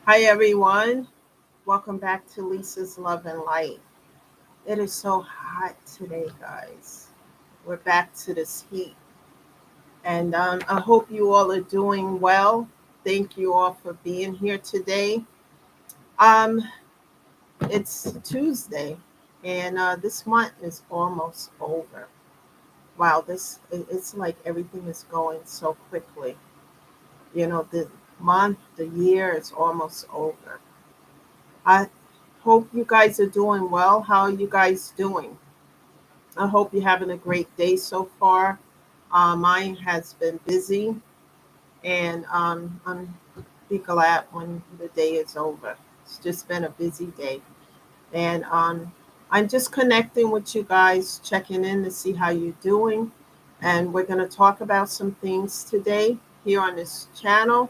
Hi, everyone. Welcome back to Lisa's Love and Light. It is so hot today, guys. We're back to this heat. And I hope you all are doing well. Thank you all for being here today. Um, it's Tuesday, and this month is almost over. Wow, it's like everything is going so quickly. The month, the year is almost over. I hope you guys are doing well. How are you guys doing? I hope you're having a great day so far. Mine has been busy, and I'm be glad when the day is over. It's just been a busy day, and I'm just connecting with you guys, checking in to see how you're doing, and we're going to talk about some things today here on this channel.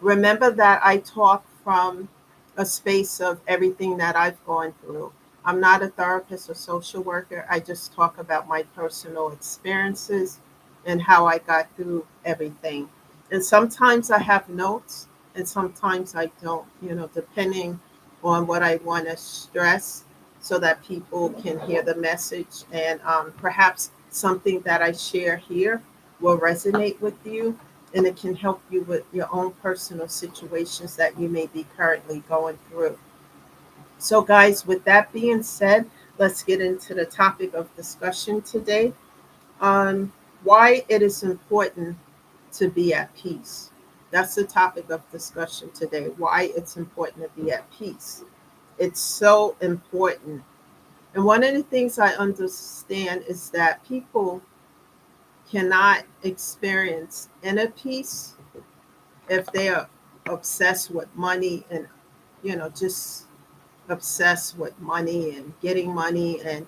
Remember that I talk from a space of everything that I've gone through. I'm not a therapist or social worker. I just talk about my personal experiences and how I got through everything. And sometimes I have notes and sometimes I don't, depending on what I want to stress so that people can hear the message and perhaps something that I share here will resonate with you and it can help you with your own personal situations that you may be currently going through. So, guys, with that being said, let's get into the topic of discussion today on why it is important to be at peace. That's the topic of discussion today, why it's important to be at peace. It's so important. And one of the things I understand is that people cannot experience inner peace if they are obsessed with money and just obsessed with money and getting money and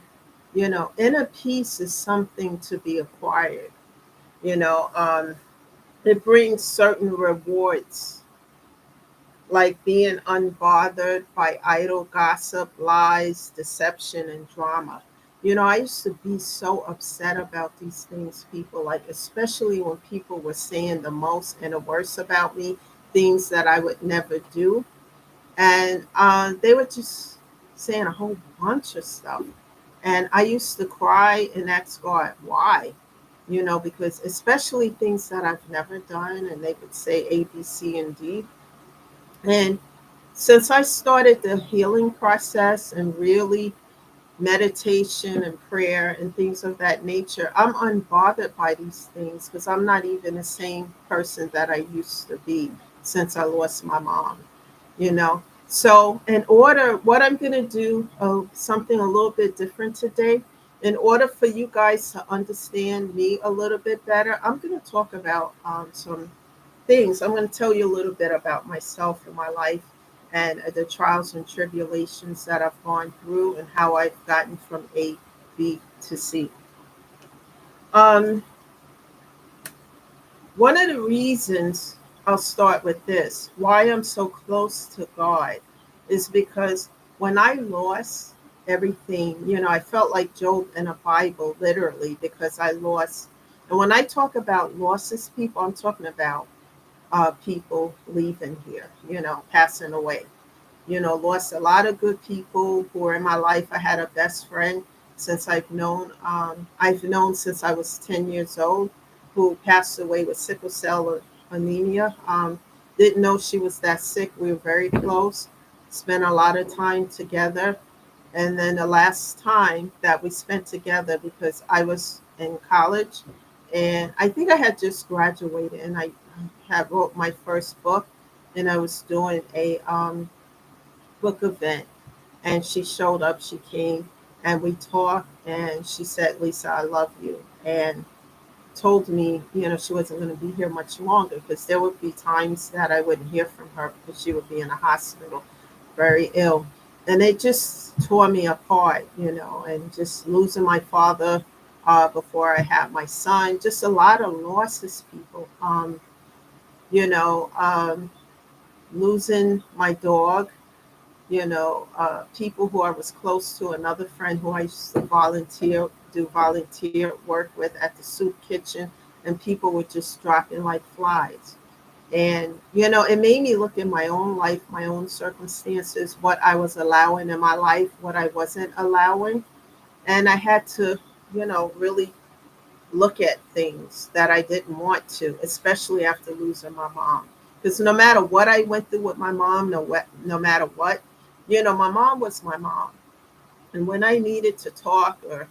inner peace is something to be acquired. you know um it brings certain rewards like being unbothered by idle gossip, lies, deception, and drama. I used to be so upset about these things, people, like, especially when people were saying the most and the worst about me, things that I would never do. And they were just saying a whole bunch of stuff. And I used to cry and ask God, why? Because especially things that I've never done, and they would say A, B, C, and D. And since I started the healing process and really meditation and prayer and things of that nature, I'm unbothered by these things because I'm not even the same person that I used to be since I lost my mom, you know. So, in order, what I'm going to do, something a little bit different today, in order for you guys to understand me a little bit better, I'm going to talk about some things. I'm going to tell you a little bit about myself and my life and the trials and tribulations that I've gone through and how I've gotten from A, B to C. Um, One of the reasons I'll start with this why I'm so close to God is because when I lost everything, I felt like Job in a Bible, literally, because I lost. And when I talk about losses, people, I'm talking about people leaving here, passing away. Lost a lot of good people who were in my life. I had a best friend since I've known since I was 10 years old, who passed away with sickle cell anemia. Didn't know she was that sick. We were very close, spent a lot of time together. And then the last time that we spent together, because I was in college and I think I had just graduated and I had wrote my first book and I was doing a book event and she showed up, she came and we talked and she said, Lisa, I love you. And told me, she wasn't going to be here much longer because there would be times that I wouldn't hear from her because she would be in a hospital, very ill. And it just tore me apart, and just losing my father before I had my son, just a lot of losses, people. You know, um, Losing my dog, people who I was close to, another friend who I used to do volunteer work with at the soup kitchen, and people were just dropping like flies. And, it made me look in my own life, my own circumstances, what I was allowing in my life, what I wasn't allowing. And I had to, really look at things that I didn't want to, especially after losing my mom. Because no matter what I went through with my mom, no matter what, my mom was my mom. And when I needed to talk or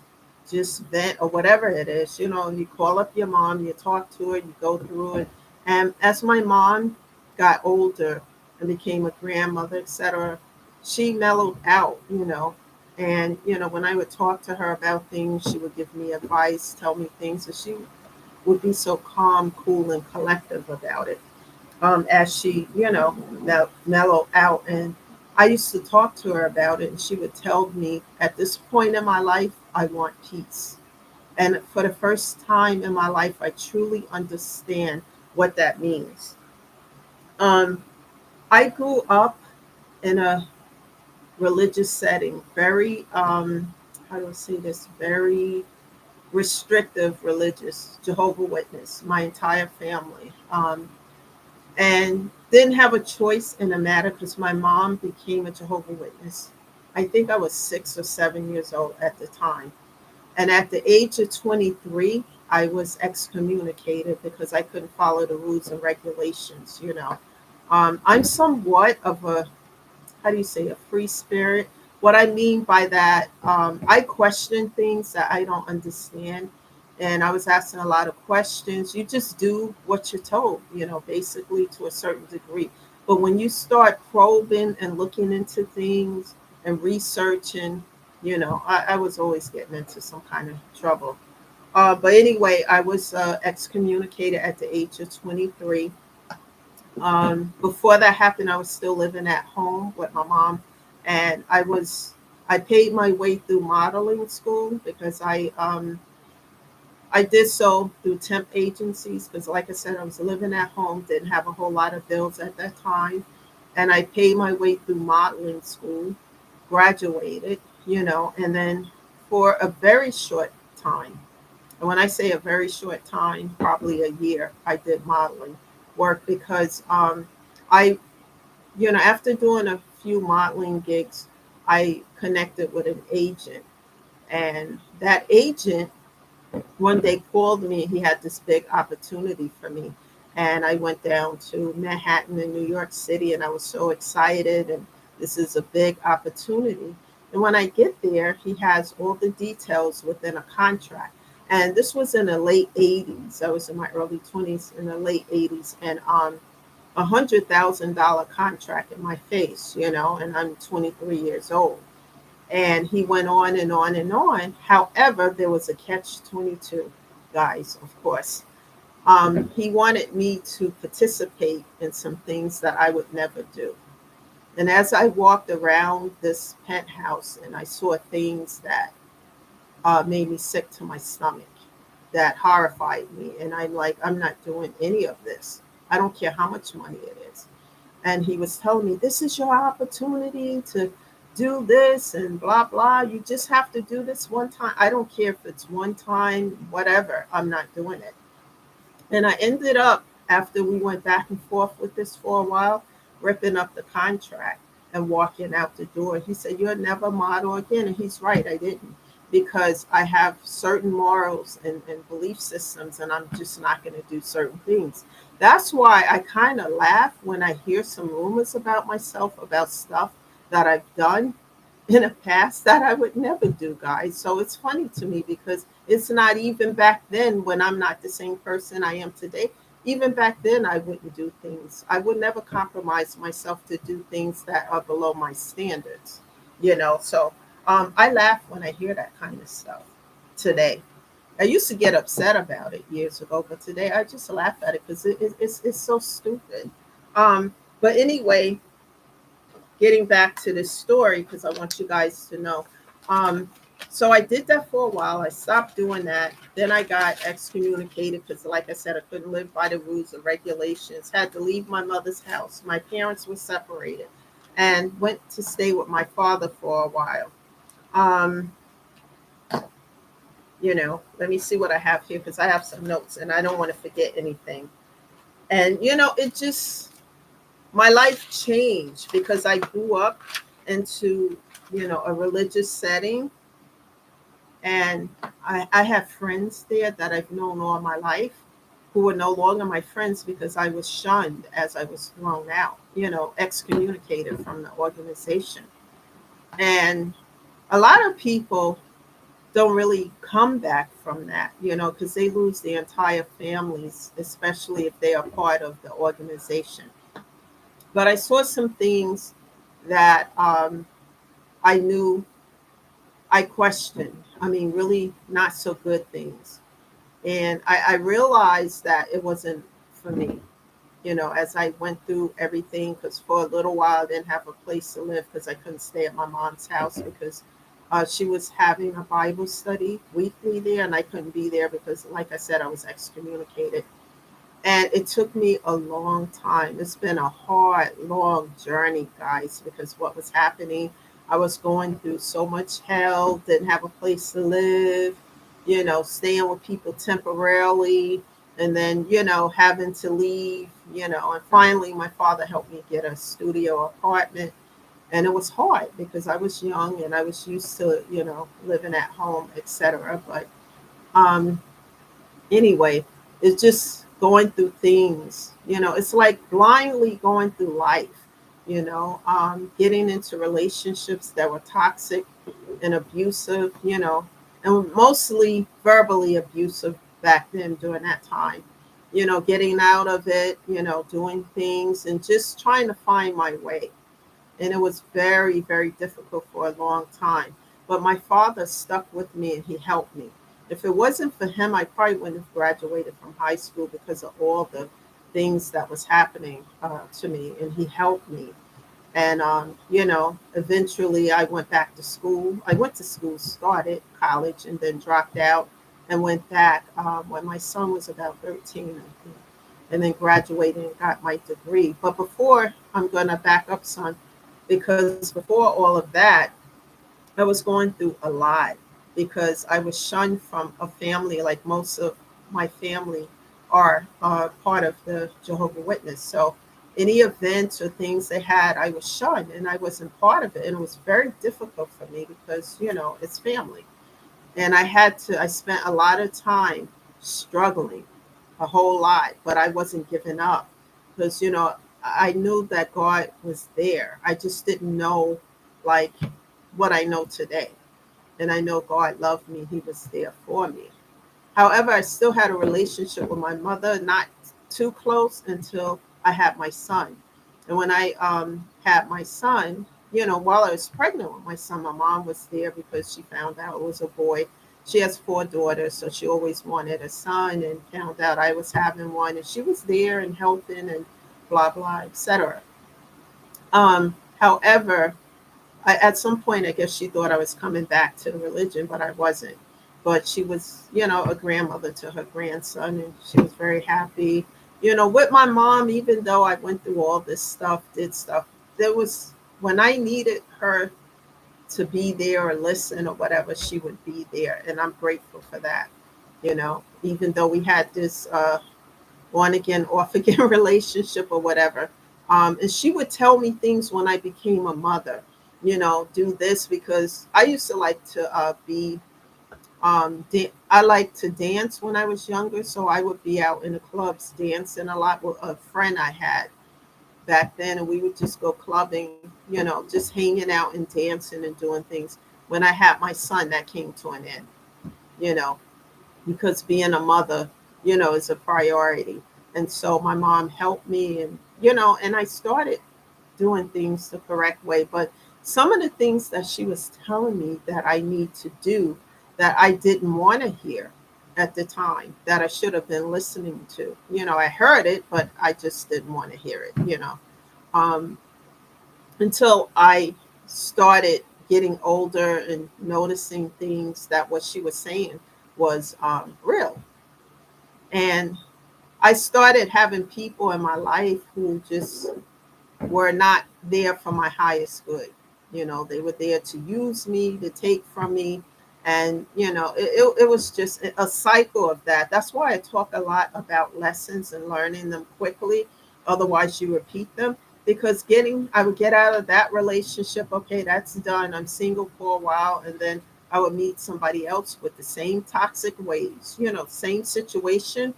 just vent or whatever it is, you call up your mom, you talk to her, you go through it. And as my mom got older and became a grandmother, etc., she mellowed out, And, when I would talk to her about things, she would give me advice, tell me things, and she would be so calm, cool, and collective about it as she, mellow out. And I used to talk to her about it, and she would tell me, at this point in my life, I want peace. And for the first time in my life, I truly understand what that means. Um, I grew up in a religious setting, very, how do I say this, very restrictive religious, Jehovah Witness, my entire family. And didn't have a choice in the matter because my mom became a Jehovah Witness. I think I was 6 or 7 years old at the time. And at the age of 23, I was excommunicated because I couldn't follow the rules and regulations. I'm somewhat of a, how do you say, a free spirit. What I mean by that, I question things that I don't understand. And I was asking a lot of questions. You just do what you're told, basically to a certain degree. But when you start probing and looking into things and researching, I was always getting into some kind of trouble. But anyway, I was excommunicated at the age of 23. Before that happened, I was still living at home with my mom, and I paid my way through modeling school because I did so through temp agencies because, like I said, I was living at home, didn't have a whole lot of bills at that time, and I paid my way through modeling school, graduated, and then for a very short time. And when I say a very short time, probably a year, I did modeling work because I, after doing a few modeling gigs, I connected with an agent. And that agent one day called me. He had this big opportunity for me. And I went down to Manhattan in New York City, and I was so excited. And this is a big opportunity. And when I get there, he has all the details within a contract. And this was in the late 80s. I was in my early 20s in the late 80s. And $100,000 contract in my face, and I'm 23 years old. And he went on and on and on. However, there was a catch 22, guys, of course. He wanted me to participate in some things that I would never do. And as I walked around this penthouse and I saw things that made me sick to my stomach, that horrified me. And I'm like, I'm not doing any of this. I don't care how much money it is. And he was telling me, this is your opportunity to do this and blah, blah. You just have to do this one time. I don't care if it's one time, whatever. I'm not doing it. And I ended up, after we went back and forth with this for a while, ripping up the contract and walking out the door. He said, you'll never model again. And he's right, I didn't. Because I have certain morals and belief systems, and I'm just not going to do certain things. That's why I kind of laugh when I hear some rumors about myself, about stuff that I've done in the past that I would never do, guys. So it's funny to me because it's not even back then when I'm not the same person I am today. Even back then, I wouldn't do things. I would never compromise myself to do things that are below my standards. So I laugh when I hear that kind of stuff today. I used to get upset about it years ago, but today I just laugh at it because it's so stupid. But anyway, getting back to this story because I want you guys to know. Um, so I did that for a while. I stopped doing that. Then I got excommunicated because, like I said, I couldn't live by the rules and regulations. Had to leave my mother's house. My parents were separated, and went to stay with my father for a while. Um, let me see what I have here because I have some notes and I don't want to forget anything. And it just, my life changed because I grew up into a religious setting, and I have friends there that I've known all my life who are no longer my friends because I was shunned as I was thrown out, excommunicated from the organization. And a lot of people don't really come back from that, because they lose their entire families, especially if they are part of the organization. But I saw some things that I knew I questioned. I mean, really not so good things. And I realized that it wasn't for me, as I went through everything, because for a little while I didn't have a place to live because I couldn't stay at my mom's house because she was having a Bible study weekly there, and I couldn't be there because, like I said, I was excommunicated. And it took me a long time. It's been a hard, long journey, guys, because what was happening, I was going through so much hell, didn't have a place to live, staying with people temporarily, and then, having to leave, and finally my father helped me get a studio apartment. And it was hard because I was young and I was used to, living at home, etc. But um, anyway, it's just going through things. It's like blindly going through life. Getting into relationships that were toxic and abusive. And mostly verbally abusive back then during that time. Getting out of it. Doing things and just trying to find my way. And it was very, very difficult for a long time. But my father stuck with me and he helped me. If it wasn't for him, I probably wouldn't have graduated from high school because of all the things that was happening to me. And he helped me. And, eventually I went back to school. I went to school, started college, and then dropped out and went back when my son was about 13, I think, and then graduated and got my degree. But before, I'm going to back up, son, because before all of that, I was going through a lot because I was shunned from a family, like most of my family are part of the Jehovah Witness. So any events or things they had, I was shunned and I wasn't part of it. And it was very difficult for me because, it's family. And I spent a lot of time struggling, a whole lot, but I wasn't giving up because, I knew that God was there. I just didn't know like what I know today. And I know God loved me, He was there for me. However, I still had a relationship with my mother, not too close until I had my son. And when I had my son, while I was pregnant with my son, my mom was there because she found out it was a boy. She has four daughters, so she always wanted a son and found out I was having one. And she was there and helping and blah, blah, etc. However, at some point, I guess she thought I was coming back to the religion, but I wasn't. But she was, a grandmother to her grandson, and she was very happy. With my mom, even though I went through all this stuff, did stuff, there was, when I needed her to be there or listen or whatever, she would be there. And I'm grateful for that. Even though we had this on again, off again relationship or whatever. And she would tell me things when I became a mother, do this because I used to like to I like to dance when I was younger. So I would be out in the clubs dancing a lot with a friend I had back then. And we would just go clubbing, just hanging out and dancing and doing things. When I had my son, that came to an end, you know because being a mother, is a priority. And so my mom helped me and and I started doing things the correct way. But some of the things that she was telling me that I need to do that I didn't want to hear at the time that I should have been listening to. I heard it, but I just didn't want to hear it. Um, until I started getting older and noticing things that what she was saying was real. And I started having people in my life who just were not there for my highest good. They were there to use me, to take from me. And it was just a cycle of that. That's why I talk a lot about lessons and learning them quickly, otherwise you repeat them. Because I would get out of that relationship, okay, that's done, I'm single for a while, and then I would meet somebody else with the same toxic ways, same situation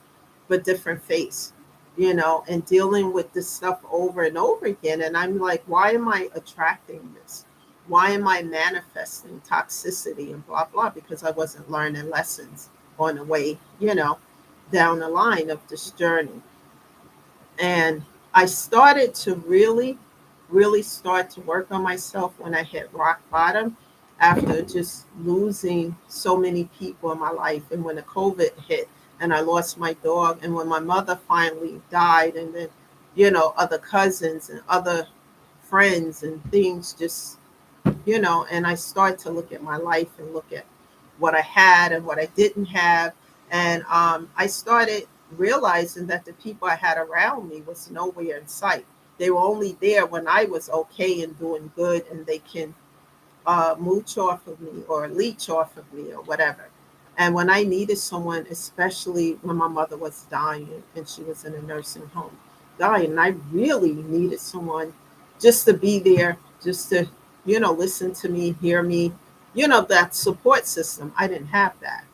but different face, and dealing with this stuff over and over again. And I'm like, why am I attracting this? Why am I manifesting toxicity and blah blah? Because I wasn't learning lessons on the way, down the line of this journey. And I started to really, really start to work on myself when I hit rock bottom after just losing so many people in my life. And when the COVID hit and I lost my dog, and when my mother finally died, and then, other cousins and other friends and things just, and I started to look at my life and look at what I had and what I didn't have. And I started realizing that the people I had around me was nowhere in sight. They were only there when I was okay and doing good, and they can mooch off of me or leech off of me or whatever. And when I needed someone, especially when my mother was dying and she was in a nursing home dying, and I really needed someone just to be there, just to, listen to me, hear me, that support system. I didn't have that.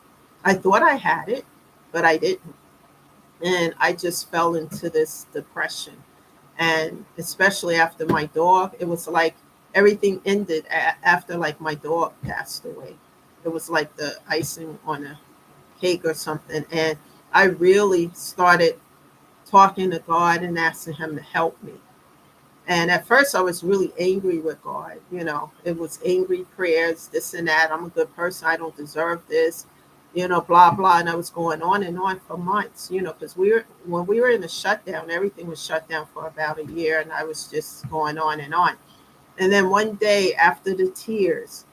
I thought I had it, but I didn't. And I just fell into this depression. And especially after my dog, it was like everything ended after like my dog passed away. It was like the icing on a cake or something. And I really started talking to God and asking him to help me. And at first, I was really angry with God. It was angry prayers, this and that. I'm a good person. I don't deserve this, blah, blah. And I was going on and on for months, because when we were in the shutdown, everything was shut down for about a year. And I was just going on and on. And then one day, after the tears,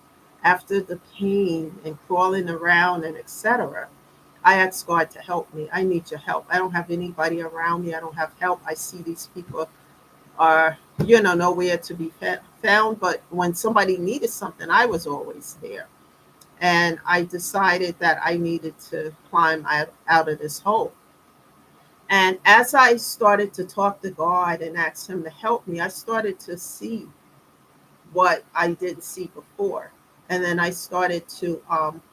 after the pain and crawling around and etc., I asked God to help me. I need your help. I don't have anybody around me. I don't have help. I see these people are nowhere to be found, but when somebody needed something, I was always there. And I decided that I needed to climb out of this hole. And as I started to talk to God and ask him to help me, I started to see what I didn't see before. And then I started to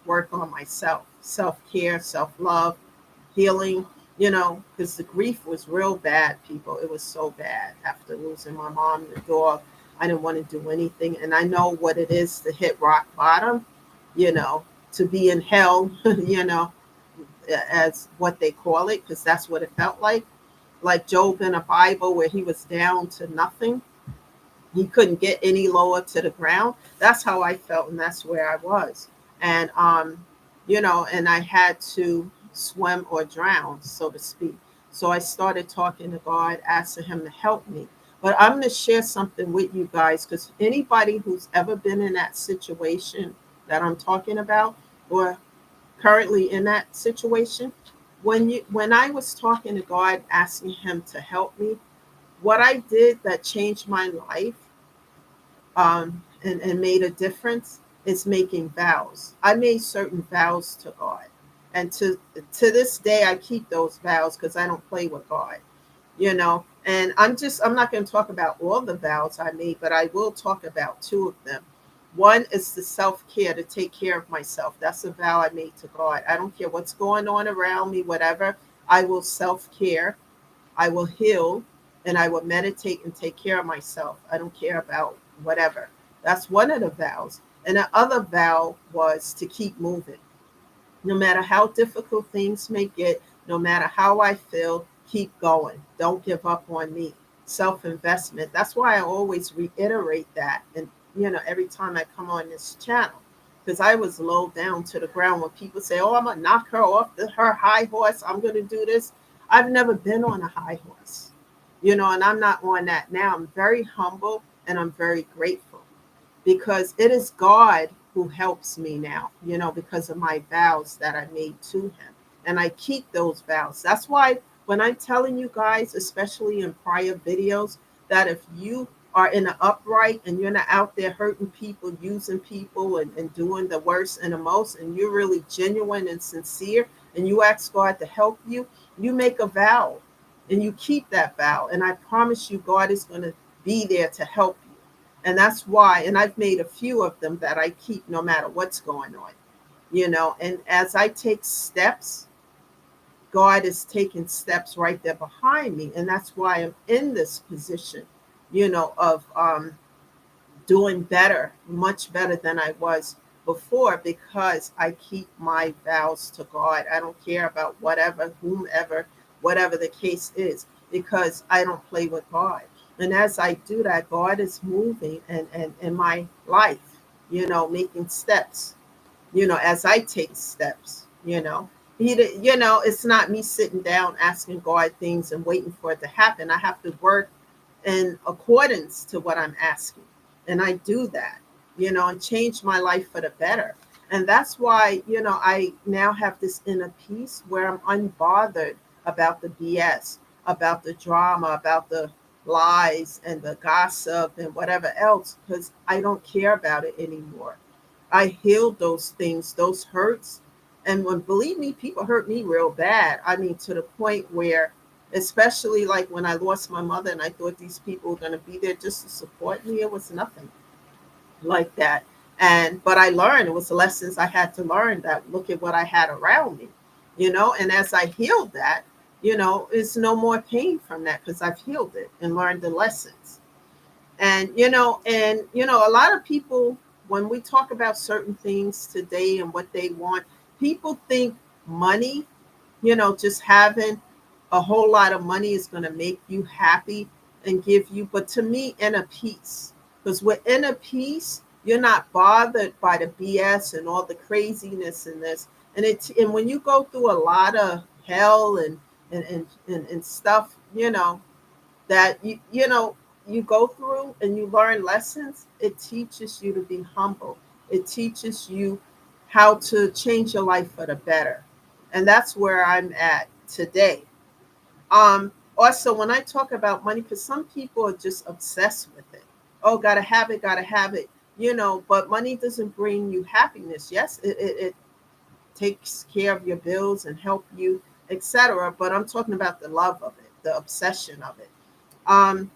work on myself, self-care, self-love, healing, because the grief was real bad, people. It was so bad after losing my mom and the dog. I didn't want to do anything. And I know what it is to hit rock bottom, you know, to be in hell, as what they call it, because that's what it felt like Job in a Bible where he was down to nothing. He couldn't get any lower to the ground. That's how I felt, and that's where I was. And and I had to swim or drown, so to speak. So I started talking to God, asking him to help me. But I'm going to share something with you guys, because anybody who's ever been in that situation that I'm talking about, or currently in that situation, when I was talking to God, asking him to help me, what I did that changed my life, and made a difference, is making vows. I made certain vows to God. And to this day, I keep those vows because I don't play with God, And I'm not going to talk about all the vows I made, but I will talk about two of them. One is the self care, to take care of myself. That's a vow I made to God. I don't care what's going on around me, whatever. I will self care, I will heal, and I will meditate and take care of myself. I don't care about whatever. That's one of the vows. And the other vow was to keep moving. No matter how difficult things may get, no matter how I feel, keep going. Don't give up on me. Self investment. That's why I always reiterate that. And, every time I come on this channel, because I was low down to the ground when people say, oh, I'm going to knock her off her high horse. I'm going to do this. I've never been on a high horse, and I'm not on that now. I'm very humble and I'm very grateful, because it is God who helps me now, because of my vows that I made to him. And I keep those vows. That's why when I'm telling you guys, especially in prior videos, that if you are in the upright and you're not out there hurting people, using people, and doing the worst and the most, and you're really genuine and sincere, and you ask God to help you, you make a vow and you keep that vow. And I promise you, God is going to be there to help you. And that's why, and I've made a few of them that I keep no matter what's going on, and as I take steps, God is taking steps right there behind me. And that's why I'm in this position, of doing better, much better than I was before, because I keep my vows to God. I don't care about whatever, whomever, whatever the case is, because I don't play with God. And as I do that, God is moving and in my life, making steps, as I take steps, it's not me sitting down asking God things and waiting for it to happen. I have to work in accordance to what I'm asking. And I do that, and change my life for the better. And that's why, I now have this inner peace where I'm unbothered about the BS, about the drama, about the lies and the gossip and whatever else, because I don't care about it anymore. I healed those things, those hurts. And when, believe me, people hurt me real bad. I mean, to the point where, especially like when I lost my mother and I thought these people were going to be there just to support me, it was nothing like that. But I learned, it was the lessons I had to learn, that look at what I had around me, and as I healed that, it's no more pain from that because I've healed it and learned the lessons. A lot of people, when we talk about certain things today and what they want, people think money, just having a whole lot of money is going to make you happy and give you, but to me, inner peace. Because with inner peace, you're not bothered by the BS and all the craziness in this. And when you go through a lot of hell and stuff, that you go through and you learn lessons, it teaches you to be humble. It teaches you how to change your life for the better. And that's where I'm at today. Also, when I talk about money, because some people are just obsessed with it. Oh, gotta have it, but money doesn't bring you happiness. Yes, it takes care of your bills and help you, etc. But I'm talking about the love of it, the obsession of it. Um,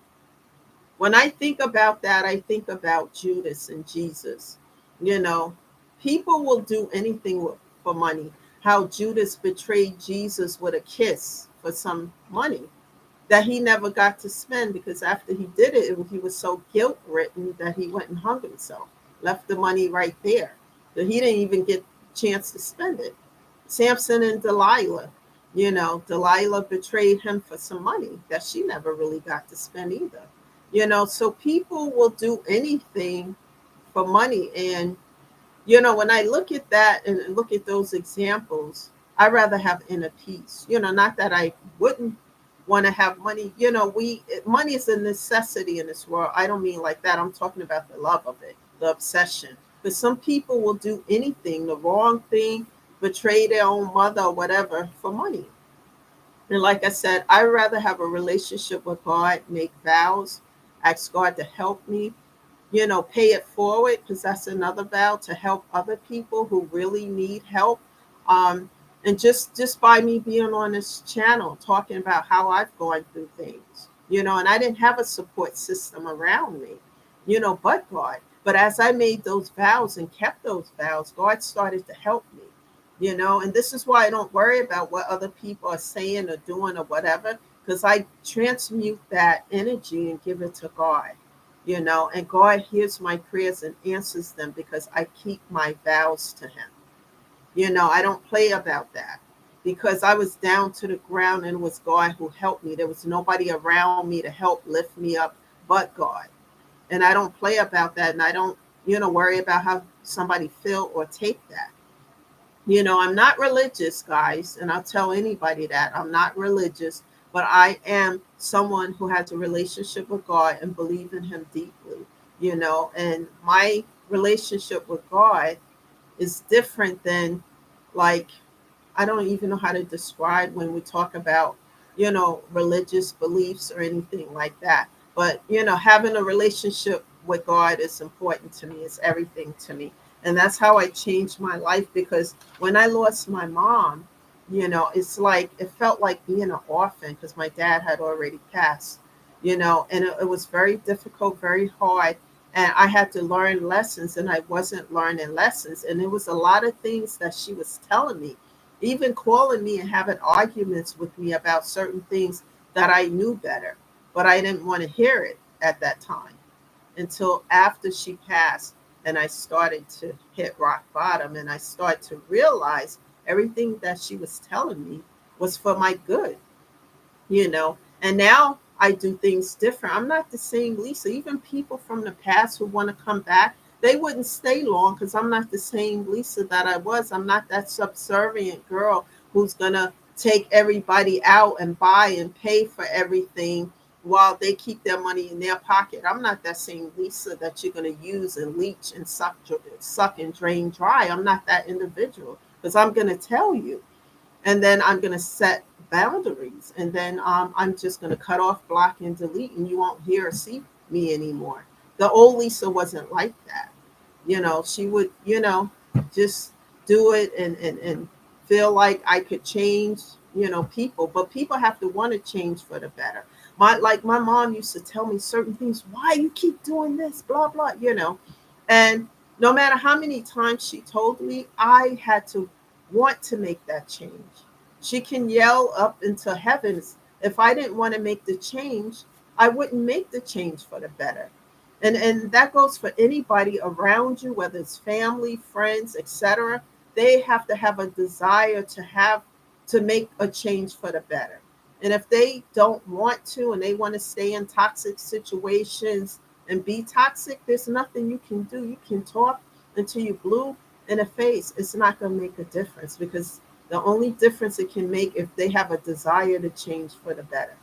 when I think about that, I think about Judas and Jesus. You know, people will do anything for money. How Judas betrayed Jesus with a kiss for some money that he never got to spend, because after he did it, he was so guilt ridden that he went and hung himself, left the money right there. So he didn't even get a chance to spend it. Samson and Delilah, Delilah betrayed him for some money that she never really got to spend either. So people will do anything for money. And, when I look at that and look at those examples, I rather have inner peace. Not that I wouldn't want to have money. Money is a necessity in this world. I don't mean like that. I'm talking about the love of it, the obsession. Because some people will do anything, the wrong thing, betray their own mother or whatever for money. And like I said, I rather have a relationship with God, make vows, ask God to help me, pay it forward, because that's another vow, to help other people who really need help. And just by me being on this channel talking about how I've gone through things, and I didn't have a support system around me, but God. But as I made those vows and kept those vows, God started to help me. And this is why I don't worry about what other people are saying or doing or whatever, because I transmute that energy and give it to God, and God hears my prayers and answers them because I keep my vows to Him. I don't play about that, because I was down to the ground and it was God who helped me. There was nobody around me to help lift me up but God. And I don't play about that, and I don't, worry about how somebody feel or take that. I'm not religious, guys, and I'll tell anybody that I'm not religious, but I am someone who has a relationship with God and believe in Him deeply, and my relationship with God is different than, like, I don't even know how to describe when we talk about, religious beliefs or anything like that. But having a relationship with God is important to me. It's everything to me. And that's how I changed my life, because when I lost my mom, it's like it felt like being an orphan, because my dad had already passed, and it was very difficult, very hard. And I had to learn lessons, and I wasn't learning lessons. And it was a lot of things that she was telling me, even calling me and having arguments with me about certain things that I knew better, but I didn't want to hear it at that time until after she passed. And I started to hit rock bottom, and I started to realize everything that she was telling me was for my good, and now I do things different. I'm not the same Lisa. Even people from the past who want to come back, they wouldn't stay long, because I'm not the same Lisa that I was. I'm not that subservient girl who's gonna take everybody out and buy and pay for everything while they keep their money in their pocket. I'm not that same Lisa that you're gonna use and leech and suck and drain dry. I'm not that individual, because I'm gonna tell you, and then I'm going to set boundaries, and then I'm just going to cut off, block, and delete, and you won't hear or see me anymore. The old Lisa wasn't like that. She would, just do it, and feel like I could change, people. But people have to want to change for the better. My mom used to tell me certain things. Why you keep doing this? Blah blah. And no matter how many times she told me, I had to want to make that change. She can yell up into heavens. If I didn't want to make the change, I wouldn't make the change for the better. And that goes for anybody around you, whether it's family, friends, etc. They have to have a desire to make a change for the better. And if they don't want to, and they want to stay in toxic situations and be toxic, there's nothing you can do. You can talk until you blue in the face. It's not going to make a difference, because the only difference it can make if they have a desire to change for the better.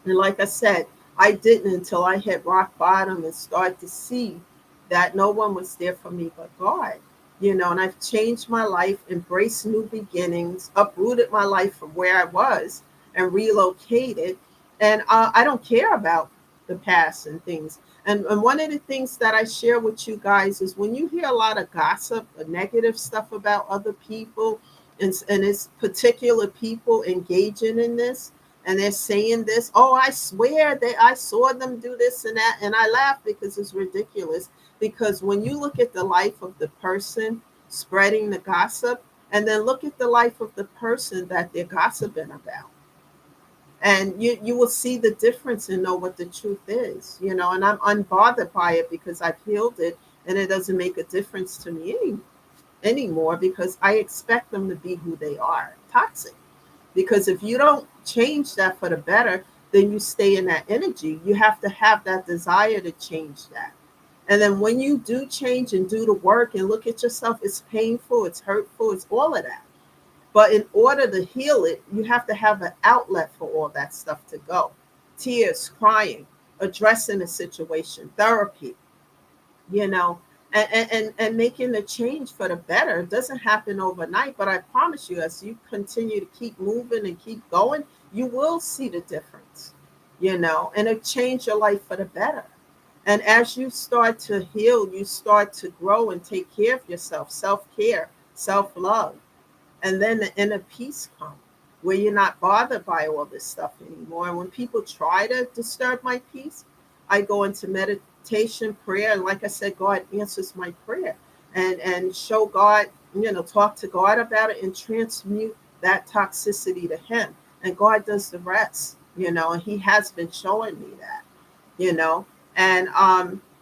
And like I said, I didn't until I hit rock bottom and started to see that no one was there for me but God. And I've changed my life, embraced new beginnings, uprooted my life from where I was, and relocated. And I don't care about the past and things. And one of the things that I share with you guys is, when you hear a lot of gossip or negative stuff about other people, and it's particular people engaging in this, and they're saying this, oh, I swear that I saw them do this and that. And I laugh, because it's ridiculous. Because when you look at the life of the person spreading the gossip, and then look at the life of the person that they're gossiping about, and you will see the difference and know what the truth is, and I'm unbothered by it, because I've healed it, and it doesn't make a difference to me anymore, because I expect them to be who they are, toxic. Because if you don't change that for the better, then you stay in that energy. You have to have that desire to change that. And then when you do change and do the work and look at yourself, it's painful, it's hurtful, it's all of that. But in order to heal it, you have to have an outlet for all that stuff to go. Tears, crying, addressing a situation, therapy, you know, and making the change for the better. It doesn't happen overnight, but I promise you, as you continue to keep moving and keep going, you will see the difference, and it change your life for the better. And as you start to heal, you start to grow and take care of yourself, self-care, self-love. And then the inner peace comes, where you're not bothered by all this stuff anymore. And when people try to disturb my peace, I go into meditation, prayer, and like I said, God answers my prayer, and show God, talk to God about it, and transmute that toxicity to Him. And God does the rest, and He has been showing me that, you know. And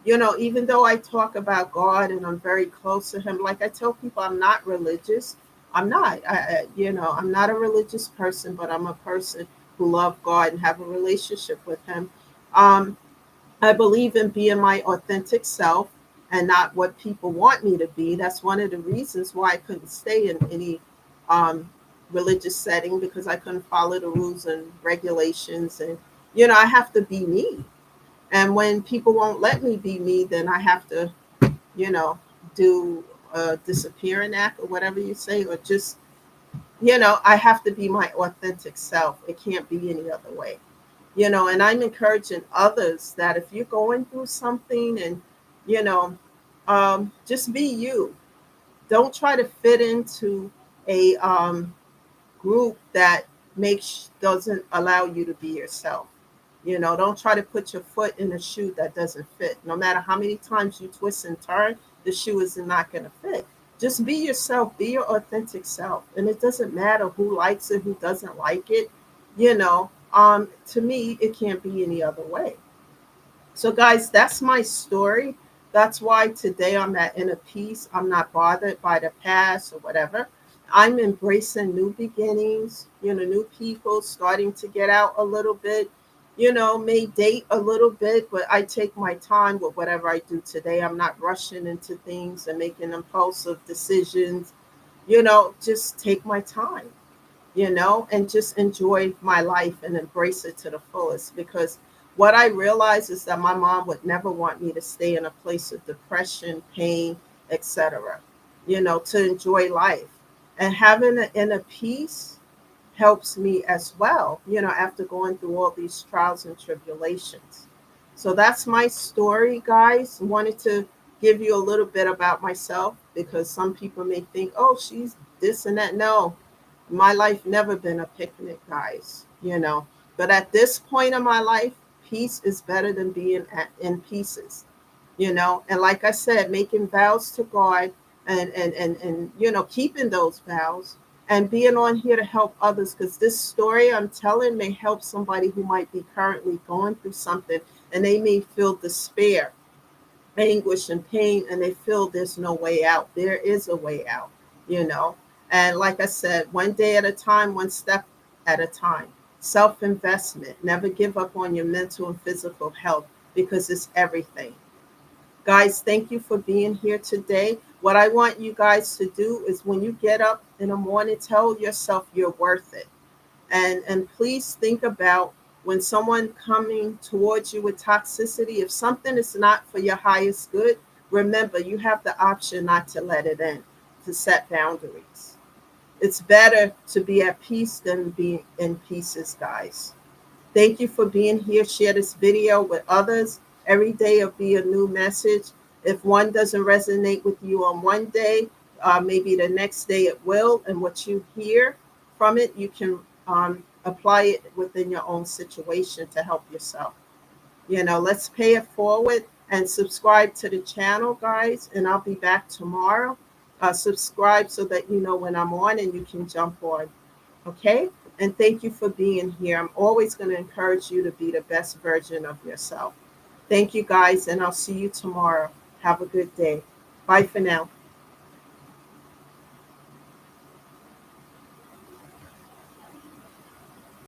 even though I talk about God and I'm very close to Him, like I tell people, I'm not religious. I'm not. I'm not a religious person, but I'm a person who love God and have a relationship with Him. Um, I believe in being my authentic self and not what people want me to be. That's one of the reasons why I couldn't stay in any um, religious setting, because I couldn't follow the rules and regulations. And, I have to be me. And when people won't let me be me, then I have to, you know, do a disappearing act, or whatever you say, or just, I have to be my authentic self. It can't be any other way. And I'm encouraging others that if you're going through something and, you know, just be you. Don't try to fit into a group that makes doesn't allow you to be yourself. Don't try to put your foot in a shoe that doesn't fit. No matter how many times you twist and turn, the shoe is not going to fit. Just be yourself, be your authentic self. And it doesn't matter who likes it, who doesn't like it. To me, it can't be any other way. So, guys, that's my story. That's why today I'm at inner peace. I'm not bothered by the past or whatever. I'm embracing new beginnings, new people, starting to get out a little bit, may date a little bit, but I take my time with whatever I do today. I'm not rushing into things and making impulsive decisions, just take my time, and just enjoy my life and embrace it to the fullest. Because what I realize is that my mom would never want me to stay in a place of depression, pain, etc., to enjoy life. And having an inner peace helps me as well, after going through all these trials and tribulations. So that's my story, guys. Wanted to give you a little bit about myself because some people may think, oh, she's this and that. No, my life never been a picnic, guys. But at this point in my life, peace is better than being in pieces, and like I said, making vows to God and keeping those vows and being on here to help others, because this story I'm telling may help somebody who might be currently going through something, and they may feel despair, anguish, and pain, and they feel there's no way out. There is a way out, you know. And like I said, one day at a time, one step at a time. Self investment. Never give up on your mental and physical health, because it's everything. Guys, thank you for being here today. What I want you guys to do is when you get up in the morning, tell yourself you're worth it. And please think about when someone coming towards you with toxicity, if something is not for your highest good, remember you have the option not to let it in, to set boundaries. It's better to be at peace than be in pieces, guys. Thank you for being here. Share this video with others. Every day will be a new message. If one doesn't resonate with you on one day, maybe the next day it will. And what you hear from it, you can apply it within your own situation to help yourself. Let's pay it forward and subscribe to the channel, guys. And I'll be back tomorrow. Subscribe so that you know when I'm on and you can jump on. Okay? And thank you for being here. I'm always going to encourage you to be the best version of yourself. Thank you, guys, and I'll see you tomorrow. Have a good day. Bye for now.